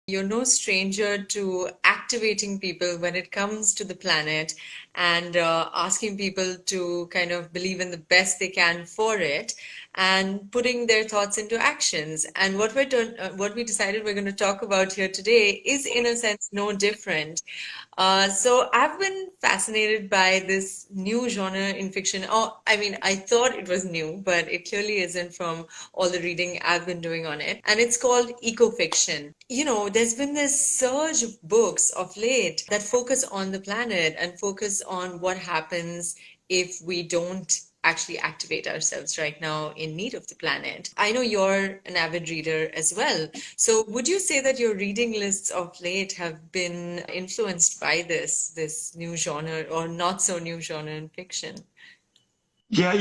You're no stranger to activating people when it comes to the planet and asking people to kind of believe in the best they can for it and putting their thoughts into actions. And what we decided we're going to talk about here today is, in a sense, no different. So I've been fascinated by this new genre in fiction. Oh, I mean, I thought it was new, but it clearly isn't from all the reading I've been doing on it. And it's called eco-fiction. There's been this surge of books of late that focus on the planet and focus on what happens if we don't actually activate ourselves right now in need of the planet. I know you're an avid reader as well. So would you say that your reading lists of late have been influenced by this new genre or not so new genre in fiction? Yeah,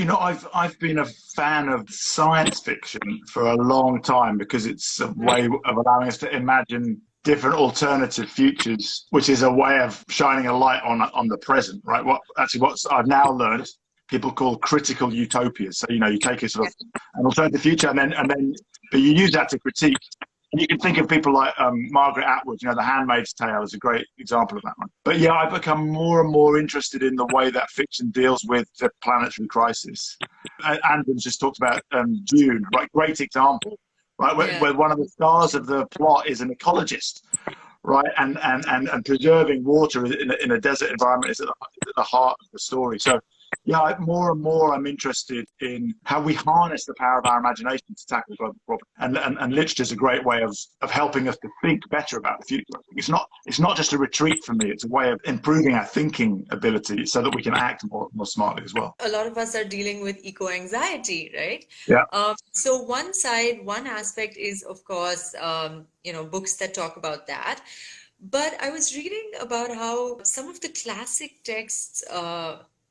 I've been a fan of science fiction for a long time because it's a way of allowing us to imagine different alternative futures, which is a way of shining a light on the present, right? What I've now learned, people call critical utopias. So you take a sort of an alternative future, but you use that to critique. And you can think of people like Margaret Atwood, The Handmaid's Tale is a great example of that one. But yeah, I've become more and more interested in the way that fiction deals with the planetary crisis. Andrew's just talked about Dune, right? Great example, right? Yeah. Where one of the stars of the plot is an ecologist, right? And preserving water in a desert environment is at the heart of the story. So yeah, more and more I'm interested in how we harness the power of our imagination to tackle global problems. And literature is a great way of helping us to think better about the future. It's not just a retreat from me, it's a way of improving our thinking ability so that we can act more smartly as well. A lot of us are dealing with eco-anxiety, right? Yeah. So one aspect is, of course, books that talk about that. But I was reading about how some of the classic texts,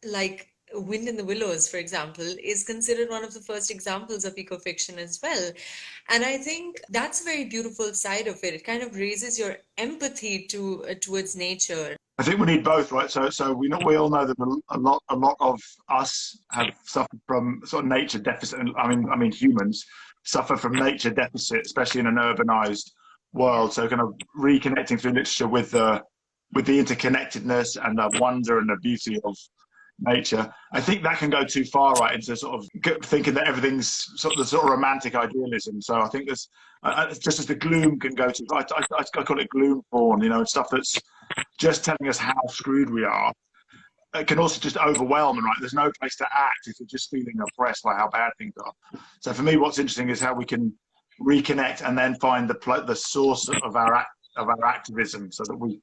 like Wind in the Willows, for example, is considered one of the first examples of eco-fiction as well. And I think that's a very beautiful side of it. It kind of raises your empathy towards nature. I think we need both, right? So we all know that a lot of us have suffered from sort of nature deficit. I mean humans suffer from nature deficit, especially in an urbanized world. So kind of reconnecting through literature with the interconnectedness and the wonder and the beauty of nature. I think that can go too far, right, into sort of thinking that everything's sort of romantic idealism. So I think there's just as the gloom can go to, I call it gloom porn, stuff that's just telling us how screwed we are. It can also just overwhelm, right? There's no place to act if you're just feeling oppressed by how bad things are. So for me, what's interesting is how we can reconnect and then find the source of our activism, so that we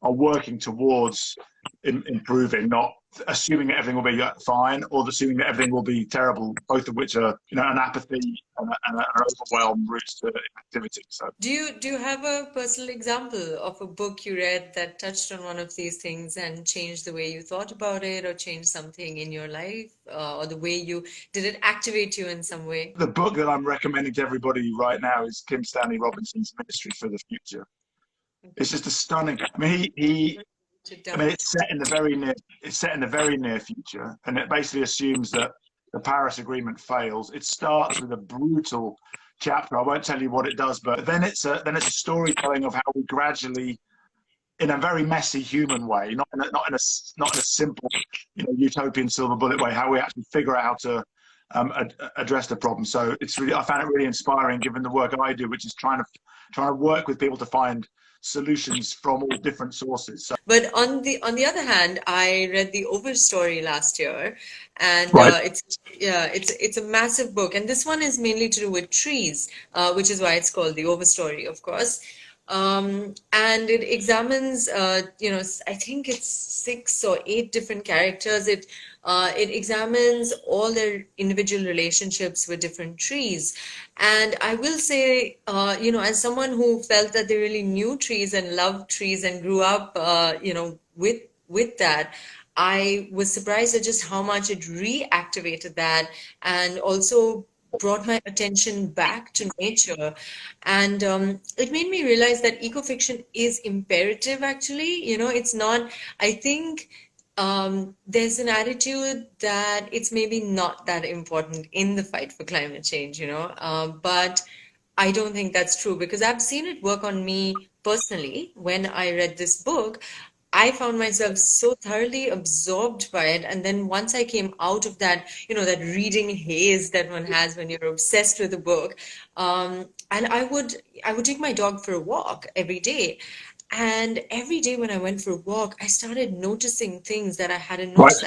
are working towards improving, not assuming that everything will be fine or assuming that everything will be terrible, both of which are, an apathy and an overwhelm routes to activity. So, Do you have a personal example of a book you read that touched on one of these things and changed the way you thought about it, or changed something in your life, or the way you did it activate you in some way? the book that I'm recommending to everybody right now is Kim Stanley Robinson's Ministry for the Future. It's just a stunning. I mean, Sit I mean, down. it's set in the very near future, and it basically assumes that the Paris Agreement fails. It starts with a brutal chapter. I won't tell you what it does, but then it's a storytelling of how we gradually, in a very messy human way, not in a simple, utopian silver bullet way, how we actually figure out how to address the problem. So I found it really inspiring, given the work I do, which is trying to work with people to find solutions from all different sources. So, But on the other hand, I read the Overstory last year, and right. it's a massive book, and this one is mainly to do with trees, which is why it's called the Overstory, of course. And it examines, I think it's 6 or 8 different characters. It examines all their individual relationships with different trees. And I will say, as someone who felt that they really knew trees and loved trees and grew up, with that, I was surprised at just how much it reactivated that and also brought my attention back to nature. And it made me realize that ecofiction is imperative, actually. It's not, I think there's an attitude that it's maybe not that important in the fight for climate change, but I don't think that's true because I've seen it work on me personally, when I read this book, I found myself so thoroughly absorbed by it. And then once I came out of that, that reading haze that one has when you're obsessed with a book, and I would take my dog for a walk every day. And every day when I went for a walk, I started noticing things that I hadn't Right. noticed.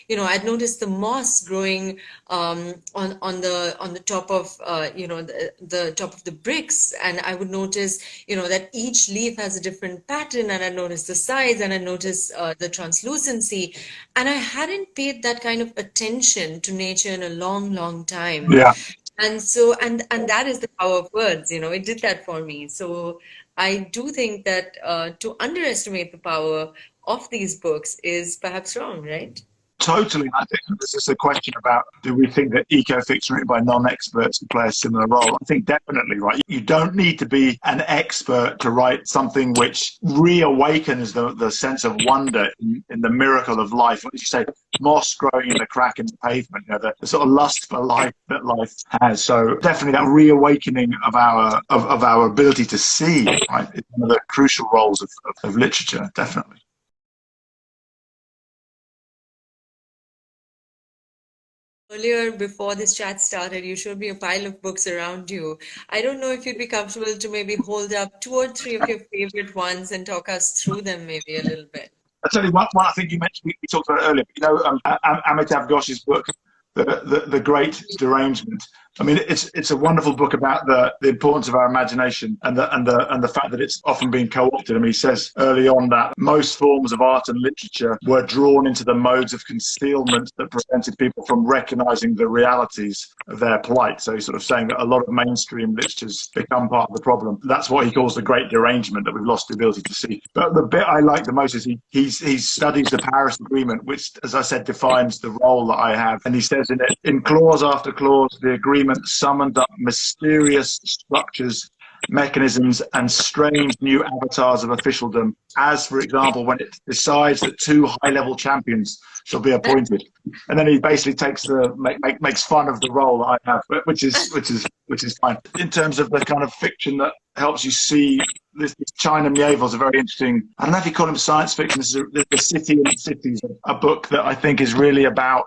I'd noticed the moss growing on the top of the top of the bricks, and I would notice that each leaf has a different pattern, and I noticed the size, and I noticed the translucency, and I hadn't paid that kind of attention to nature in a long, long time. Yeah. And so, and that is the power of words, it did that for me. So I do think that to underestimate the power of these books is perhaps wrong, right? Totally. I think this is a question about, do we think that eco-fiction written by non-experts can play a similar role? I think definitely, right? You don't need to be an expert to write something which reawakens the sense of wonder in the miracle of life. What did you say? Moss growing in the crack in the pavement, the sort of lust for life that life has. So definitely that reawakening of our ability to see, right, is one of the crucial roles of literature, definitely. Earlier, before this chat started, you showed me a pile of books around you. I don't know if you'd be comfortable to maybe hold up two or three of your favorite ones and talk us through them maybe a little bit. I tell you one I think you mentioned, we talked about it earlier. Amitav Ghosh's book, the Great Derangement. I mean, it's a wonderful book about the importance of our imagination and the fact that it's often been co-opted. I mean, he says early on that most forms of art and literature were drawn into the modes of concealment that prevented people from recognizing the realities of their plight. So he's sort of saying that a lot of mainstream literature's become part of the problem. That's what he calls the Great Derangement, that we've lost the ability to see. But the bit I like the most is he studies the Paris Agreement, which, as I said, defines the role that I have. And he says in it, in clause after clause, the agreement summoned up mysterious structures, mechanisms, and strange new avatars of officialdom, as, for example, when it decides that two high-level champions shall be appointed. And then he basically makes fun of the role that I have, which is fine. In terms of the kind of fiction that helps you see this China Mieville is a very interesting, I don't know if you call him science fiction. This is The City in the Cities, a book that I think is really about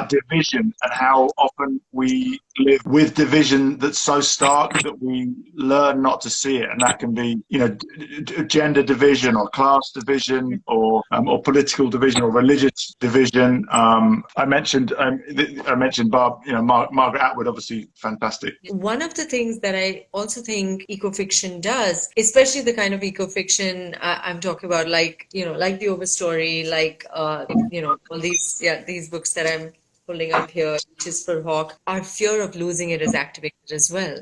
division and how often we live with division that's so stark that we learn not to see it. And that can be, gender division or class division or political division or religious division. I mentioned Margaret Atwood, obviously fantastic. One of the things that I also think ecofiction does, especially the kind of ecofiction I'm talking about, like the Overstory, like all these books that I'm pulling up here, which is for Hawk, our fear of losing it is activated as well.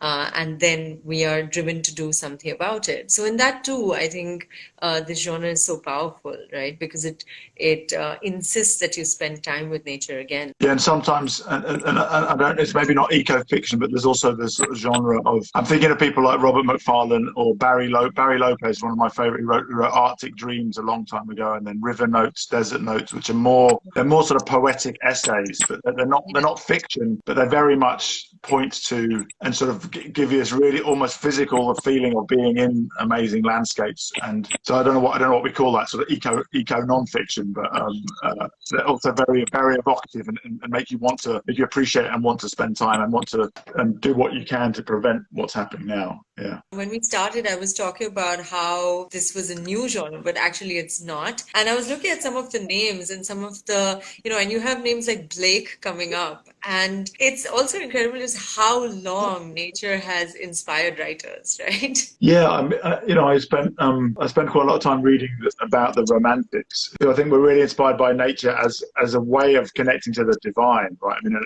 And then we are driven to do something about it. So in that too, I think this genre is so powerful, right? Because it insists that you spend time with nature again. Yeah, and sometimes, and I don't, it's maybe not eco-fiction, but there's also this sort of genre of, I'm thinking of people like Robert McFarlane or Barry Lopez, one of my favorite, who wrote Arctic Dreams a long time ago, and then River Notes, Desert Notes, which are they're more sort of poetic essays, but they're not fiction, but they very much point to and sort of give you this really almost physical feeling of being in amazing landscapes. And so I don't know what we call that, sort of eco non-fiction, but they're also very, very evocative and make you appreciate and want to spend time and want to do what you can to prevent what's happening now. Yeah. When we started, I was talking about how this was a new genre, but actually it's not. And I was looking at some of the names and some of the, and you have names like Blake coming up. And it's also incredible just how long nature has inspired writers, right? Yeah, I spent quite a lot of time reading about the Romantics, who I think were really inspired by nature as a way of connecting to the divine, right? I mean,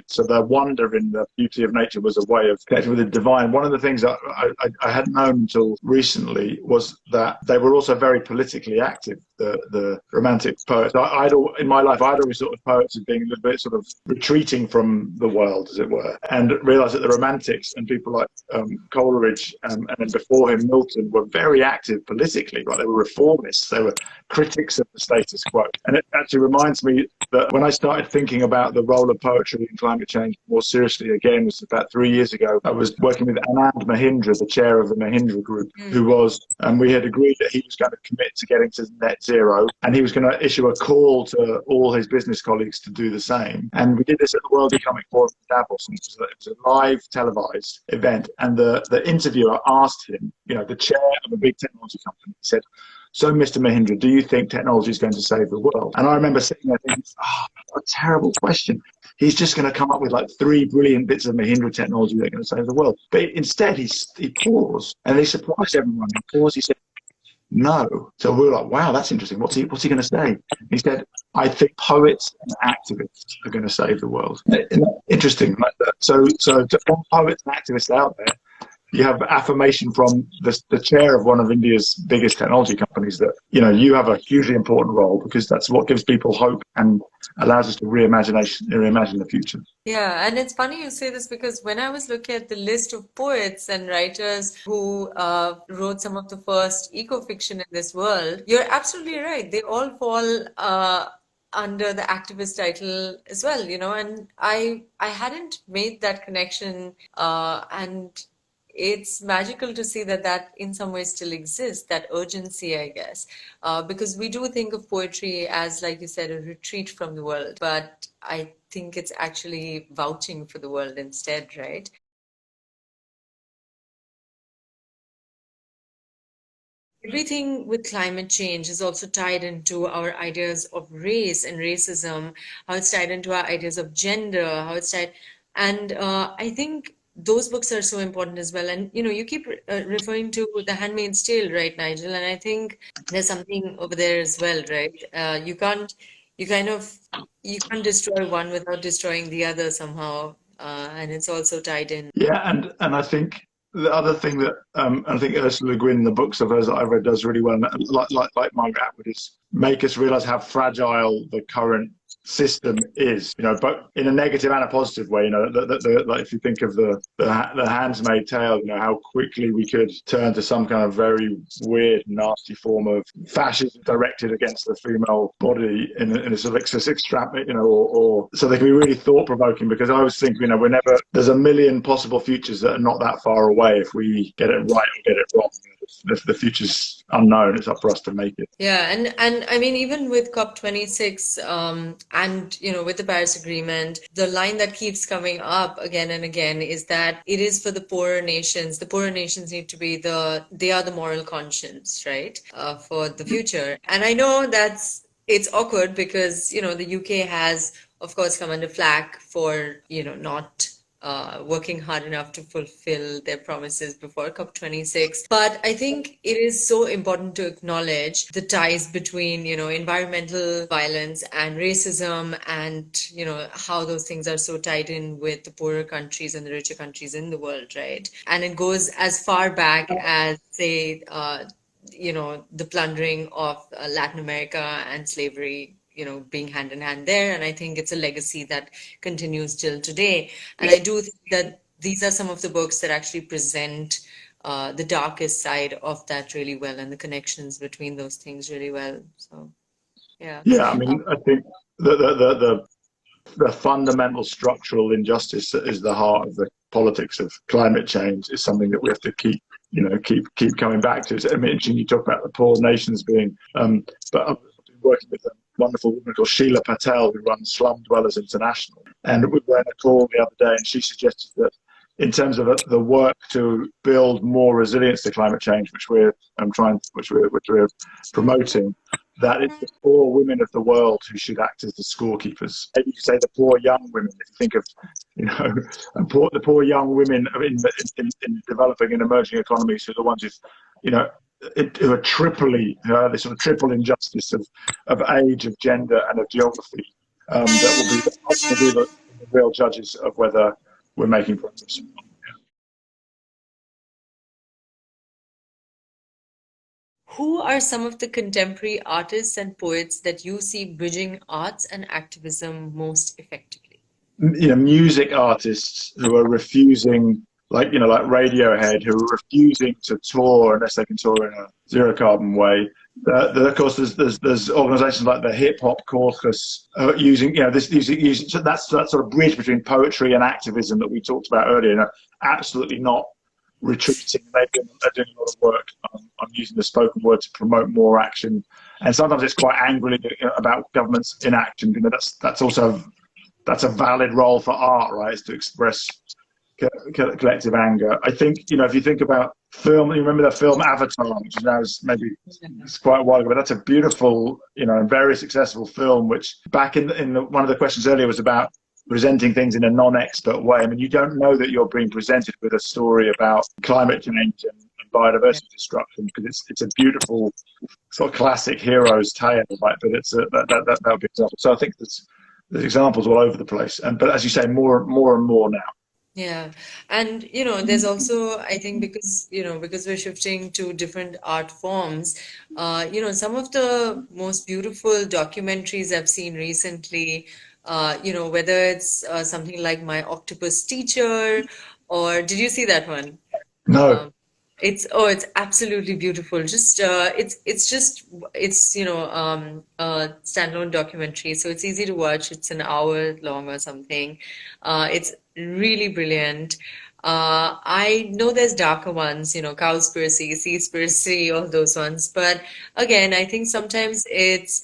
so their wonder in the beauty of nature was a way of connecting with the divine. One of the things that I hadn't known until recently was that they were also very politically active. the romantic poets. In my life, I'd always thought of poets as being a little bit sort of retreating from the world, as it were, and realised that the romantics and people like Coleridge and then before him Milton were very active politically. Right? They were reformists. They were critics of the status quo. And it actually reminds me that when I started thinking about the role of poetry in climate change more seriously again, was about 3 years ago. I was working with Anand Mahindra, the chair of the Mahindra Group, who was, and we had agreed that he was going to commit to getting to net zero, and he was going to issue a call to all his business colleagues to do the same. And we did this at the World Economic Forum in Davos, and it was a live televised event. And the interviewer asked him, you know, the chair of a big technology company, said, "So, Mr. Mahindra, do you think technology is going to save the world?" And I remember sitting there thinking, oh, what a terrible question. He's just going to come up with like 3 brilliant bits of Mahindra technology that are going to save the world. But instead, he paused, and he surprised everyone. He paused, he said, "No." So we were like, wow, that's interesting. What's he going to say? He said, "I think poets and activists are going to save the world." Interesting, like that. So to find poets and activists out there, you have affirmation from the chair of one of India's biggest technology companies that, you know, you have a hugely important role, because that's what gives people hope and allows us to reimagine the future. Yeah, and it's funny you say this, because when I was looking at the list of poets and writers who wrote some of the first eco-fiction in this world, you're absolutely right. They all fall under the activist title as well, you know, and I hadn't made that connection, and it's magical to see that that in some ways still exists, that urgency, I guess, because we do think of poetry as, like you said, a retreat from the world, but I think it's actually vouching for the world instead, right? Everything with climate change is also tied into our ideas of race and racism, how it's tied into our ideas of gender, how it's tied. And I think those books are so important as well. And, you know, you keep referring to The Handmaid's Tale, right, Nigel? And I think there's something over there as well, right? You kind of, you can't destroy one without destroying the other somehow. And it's also tied in. Yeah, and I think the other thing that I think Ursula Le Guin in the books of hers that I read does really well, like Margaret Atwood, is make us realize how fragile the current system is, you know, but in a negative and a positive way. You know, like if you think of the Handmaid's Tale, you know, how quickly we could turn to some kind of very weird, nasty form of fascism directed against the female body in a sort of extract, you know, or so they can be really thought provoking. Because I always think, you know, there's a million possible futures that are not that far away if we get it right or get it wrong. The future's unknown. It's up for us to make it. Yeah, and I mean, even with COP26, and, you know, with the Paris Agreement, the line that keeps coming up again and again is that it is for the poorer nations. The poorer nations need to be they are the moral conscience, right, for the future. And I know it's awkward because, you know, the UK has, of course, come under flack for, you know, not working hard enough to fulfill their promises before COP26. But I think it is so important to acknowledge the ties between, you know, environmental violence and racism, and, you know, how those things are so tied in with the poorer countries and the richer countries in the world, right? And it goes as far back as, say, you know, the plundering of Latin America and slavery, you know, being hand in hand there. And I think it's a legacy that continues till today. And I do think that these are some of the books that actually present the darkest side of that really well, and the connections between those things really well. So, yeah. Yeah, I mean, I think the fundamental structural injustice that is the heart of the politics of climate change is something that we have to keep coming back to. I mentioned, you talk about the poor nations being, but I've been working with a wonderful woman called Sheila Patel, who runs Slum Dwellers International, and we were in a call the other day, and she suggested that in terms of the work to build more resilience to climate change, which we're promoting, that it's the poor women of the world who should act as the scorekeepers. Maybe you could say the poor young women. If you think of, you know, the poor young women in developing and emerging economies, who are the ones who, you know, who are this sort of triple injustice of age, of gender, and of geography, that will be the real judges of whether we're making progress. Who are some of the contemporary artists and poets that you see bridging arts and activism most effectively? Music artists who are refusing, like like Radiohead, who are refusing to tour unless they can tour in a zero carbon way. Of course, there's organisations like the Hip Hop Caucus using this using so that's that sort of bridge between poetry and activism that we talked about earlier. Absolutely not retreating. They're doing a lot of work on using the spoken word to promote more action, and sometimes it's quite angrily about government's inaction. That's also that's a valid role for art, right? Is to express collective anger. I think if you think about film, you remember the film Avatar, which is now maybe it's quite a while ago, but that's a beautiful, and very successful film. Which back one of the questions earlier was about presenting things in a non-expert way. I mean, you don't know that you're being presented with a story about climate change and biodiversity destruction because it's a beautiful sort of classic hero's tale, right? But it's that would be example. So I think there's examples all over the place, but as you say, more and more now. Yeah. And there's also, I think because we're shifting to different art forms, some of the most beautiful documentaries I've seen recently, whether it's something like My Octopus Teacher, or did you see that one? No. Um, it's absolutely beautiful. Just it's a standalone documentary, so it's easy to watch. It's an hour long or something. It's really brilliant. I know there's darker ones, Cowspiracy, Seaspiracy, all those ones. But again, I think sometimes it's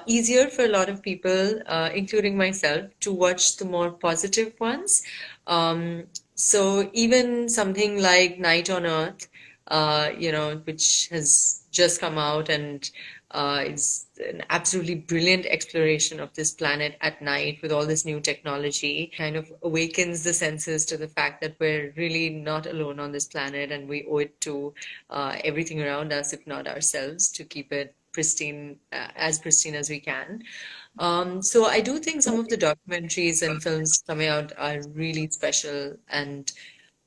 easier for a lot of people, including myself, to watch the more positive ones. Um, so even something like Night on Earth, which has just come out and is an absolutely brilliant exploration of this planet at night with all this new technology, kind of awakens the senses to the fact that we're really not alone on this planet and we owe it to everything around us, if not ourselves, to keep it as pristine as we can. So I do think some of the documentaries and films coming out are really special, and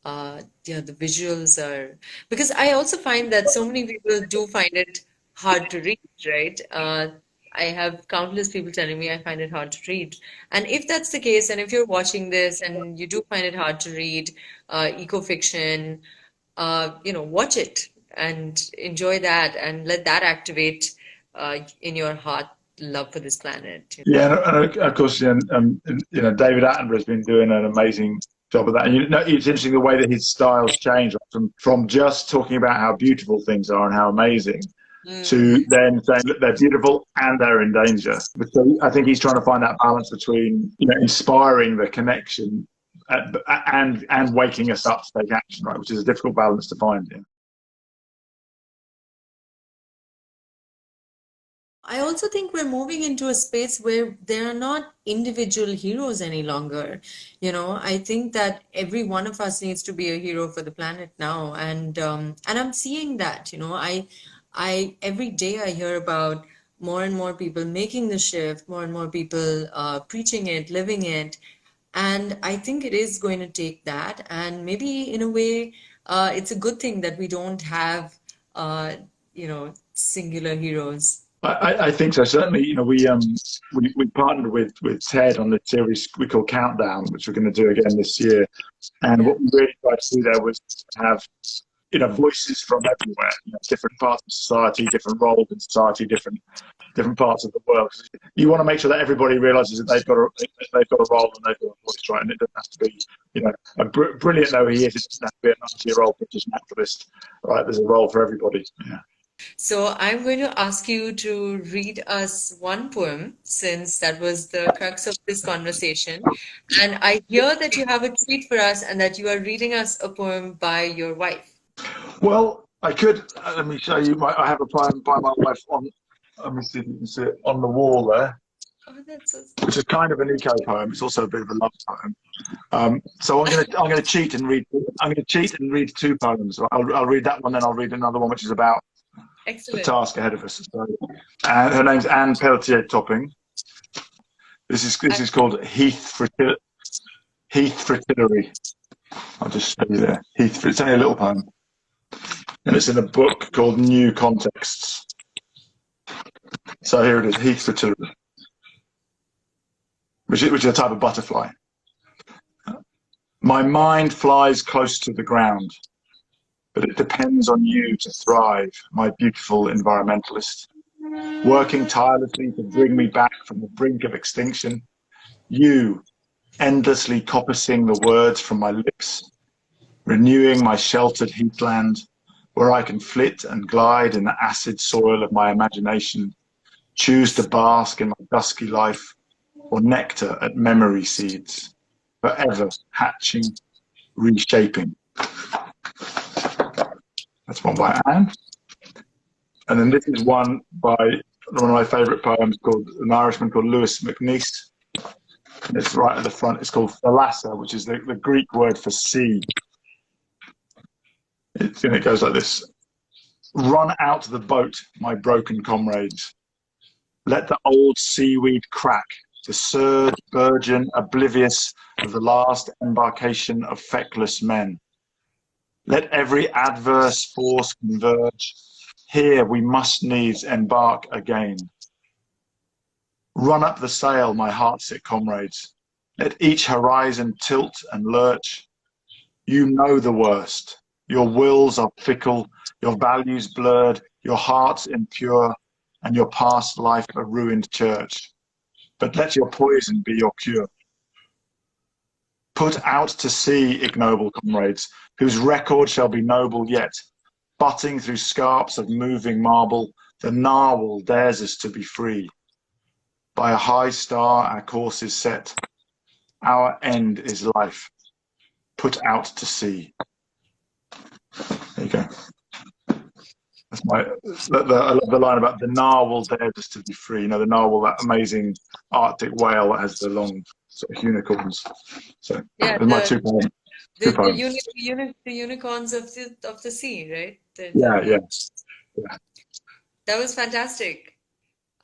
yeah, the visuals are, because I also find that so many people do find it hard to read, right? I have countless people telling me I find it hard to read. And if that's the case, and if you're watching this and you do find it hard to read eco-fiction, watch it and enjoy that and let that activate in your heart love for this planet. Yeah, and of course, David Attenborough has been doing an amazing job of that. And it's interesting the way that his styles change from just talking about how beautiful things are and how amazing to then saying that they're beautiful and they're in danger. So I think he's trying to find that balance between inspiring the connection and waking us up to take action, right? Which is a difficult balance to find. Yeah. I also think we're moving into a space where there are not individual heroes any longer. I think that every one of us needs to be a hero for the planet now, and I'm seeing that. I every day I hear about more and more people making the shift, more and more people preaching it, living it, and I think it is going to take that, and maybe in a way, it's a good thing that we don't have, singular heroes. I think so. Certainly, we partnered with TED on the series we call Countdown, which we're going to do again this year. And Yeah. what we really tried to do there was have voices from everywhere, different parts of society, different roles in society, different parts of the world. You want to make sure that everybody realizes that they've got a role and they've got a voice, right? And it doesn't have to be, brilliant though he is, it doesn't have to be a 90-year-old British naturalist, right? There's a role for everybody. Yeah. So I'm going to ask you to read us one poem, since that was the crux of this conversation. And I hear that you have a treat for us and that you are reading us a poem by your wife. Well, I could. Let me show you. I have a poem by my wife on. Let me see if you can see it on the wall there, Oh, that's so which is kind of an eco poem. It's also a bit of a love poem. So I'm gonna cheat and read. I'm gonna cheat and read two poems. I'll read that one, then I'll read another one, which is about the excellent. task ahead of us. So, and her name's Anne Pelletier Topping. This is called Heath Fritillery. I'll just show you there. It's only a little poem. and it's in a book called New Contexts. So here it is, Heath Fertility, which is a type of butterfly. My mind flies close to the ground, but it depends on you to thrive, my beautiful environmentalist. Working tirelessly to bring me back from the brink of extinction, you endlessly coppicing the words from my lips, renewing my sheltered heathland, where I can flit and glide in the acid soil of my imagination, choose to bask in my dusky life, or nectar at memory seeds, forever hatching, reshaping. That's one by Anne. And then this is one by one of my favourite poems called an Irishman called Lewis MacNeice. And it's right at the front. It's called thalassa, which is the Greek word for sea. It goes like this. Run out the boat, my broken comrades. Let the old seaweed crack, the surge burgeon, oblivious of the last embarkation of feckless men. Let every adverse force converge. Here we must needs embark again. Run up the sail, my heartsick comrades. Let each horizon tilt and lurch. You know the worst. Your wills are fickle, your values blurred, your hearts impure, and your past life a ruined church. But let your poison be your cure. Put out to sea, ignoble comrades, whose record shall be noble yet. Butting through scarps of moving marble, the narwhal dares us to be free. By a high star our course is set. Our end is life. Put out to sea. There you go. That's I love the line about the narwhal dares us to be free. You know, the narwhal, that amazing Arctic whale that has the long sort of unicorns. So Yeah, there's my two poems. the unicorns of the sea, right? Yeah. That was fantastic.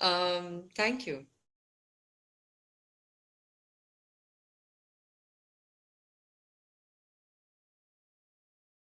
Thank you.